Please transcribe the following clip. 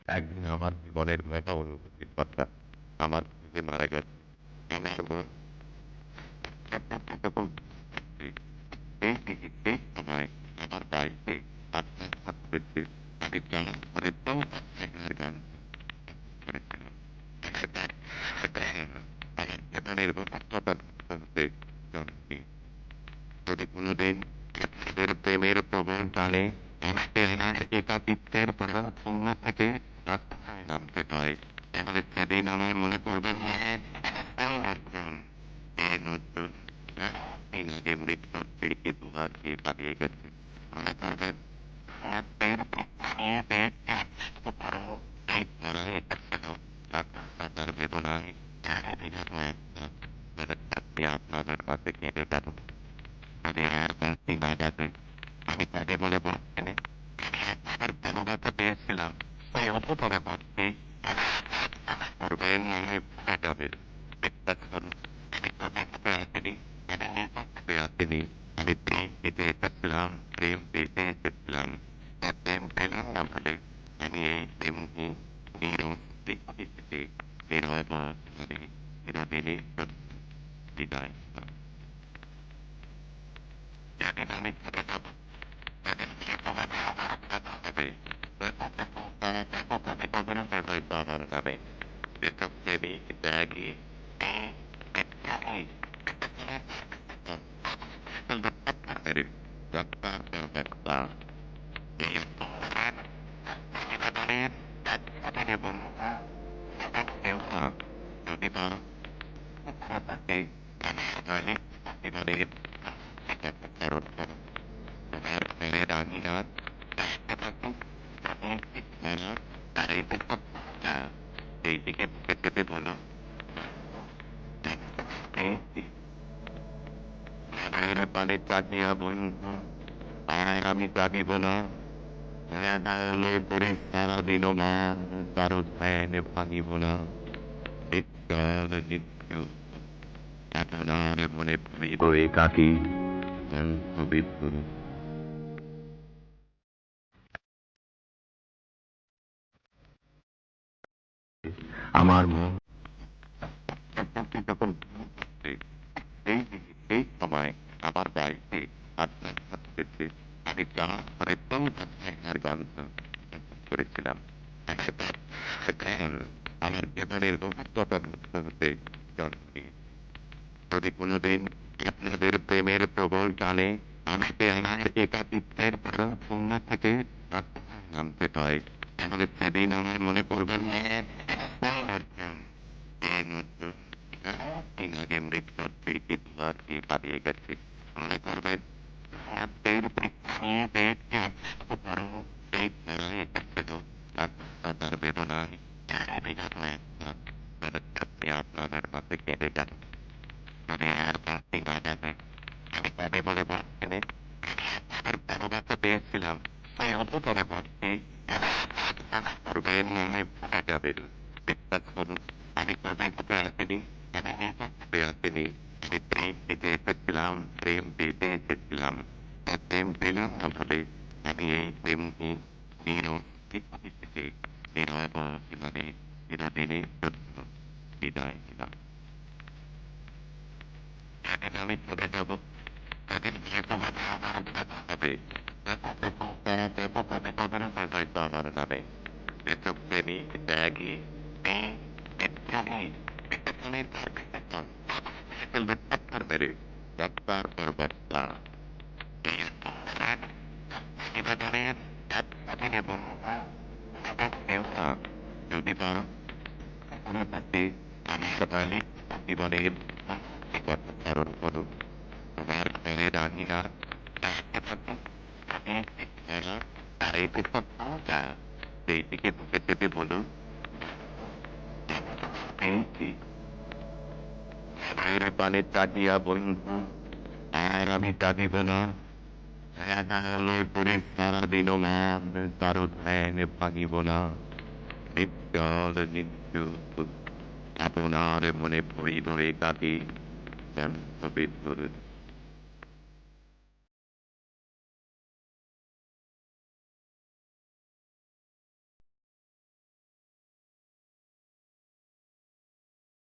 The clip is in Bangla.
একদিন আমার জীবনের একটা অনুভূতির কথা আমার বুকে মারা গেছে। আমি যখন যখন এই সময় আমার বাড়িতে আত্মহত্যা করেছে আমি গান করে তো আত্মহত্যার গান করেছিলাম। সেটা সেটা আমার জীবনের অভিজ্ঞতা হতে জন্মে যদি কোনোদিন নিজের প্রেমের প্রবল টানে আমাকে আমার একাকিত্বের পরাচ্ছন্ন থেকে রাস্তায় নামতে হয় তাহলে সেদিন আমার মনে পড়বে একজন এ নতুন এই নদী মৃত্যুর পিড়িকে দুহাত দিয়ে পালিয়ে গেছে মনে পড়বে এই লড়াই ছিল তার বেদনায় আপনাদের কাছে কেঁদে গেল আমি আর বাঁচতে না যাতে আমি তাকে বলে বলছেন আর ভালোবাসা পেয়েছিলাম তাই অপরে বলছি করবেন আমি যাবে বিশ্বাস করুন আমি কবে আসেনি আসেনি আমি প্রেম পেতে এসেছিলাম প্রেম পেতে এসেছিলাম প্রেম পেলাম না বলে আমি এই প্রেমকে নিরস্তি নিরয় মানে চিরদিনই বিদায় জানেন আমি চলে যাব এইদিকে পেতে বলো পানি চাকরিয়া বন্ধু আর আমি চাকরি বলা করে সারাদিনও না কারো ধ্যান ভাঙিব না নিত্যাল নিত্য আপনার মনে পড়িব একাকী পবিত্র আমার মন যখন এই এই সময় আমার বাড়িতে আপনার হাতে আমি গান করে আর গান করেছিলাম আমার জীবনের অভিজ্ঞতা হতে জন্মে যদি কোনোদিন আপনাদের প্রেমের প্রবল টানে আমাকে আমার একাকিত্বের পূর্ণ থেকে নামতে হয় তাহলে সেদিন আমার মনে পড়বে মৃত্যুর পিড়িতে দুয়ার দিয়ে পালিয়ে গেছে মনে করবেন তার বেদনায় আপনাদের কাছে কেঁদে গেল মানে আর বাঁচতে না যাবে আমি তাকে বলে বলছেন আর ভালোবাসা পেয়েছিলাম তাই অপরে বলছি করবেন মনে ভুলে যাবেন বিশ্বাস করুন আমি কবে ঘুরে আসেনি আসেনি আমি প্রেম পেতে এসেছিলাম প্রেম পেতে এসেছিলাম প্রেম পেলাম না বলে আমি এই প্রেমকে নিরয় জীবনে চিরদিনই সত্য বিদায় দিলাম আমি চলে যাব তাদের হবে আমার নামে এসব প্রেমী ত্যাগী মেরে ডাক্তার বর্বত্তা এবারের এবং যদি বা কোনো তাতে আমি সকালে জীবনের কথা ধারণ করুন তোমার ঘরে রানীরা তাই সেইদিকে ঢুকে যেতে বলুন পেয়েছি পানে তাকিয়া বন্ধু আর আমি তাকিব না একালে করে সারাদিনও ম্যাম কারো ধ্যান ভাঙিব না নিত্যল নিত্য আপনার মনে পড়িব একাকী পবিত্র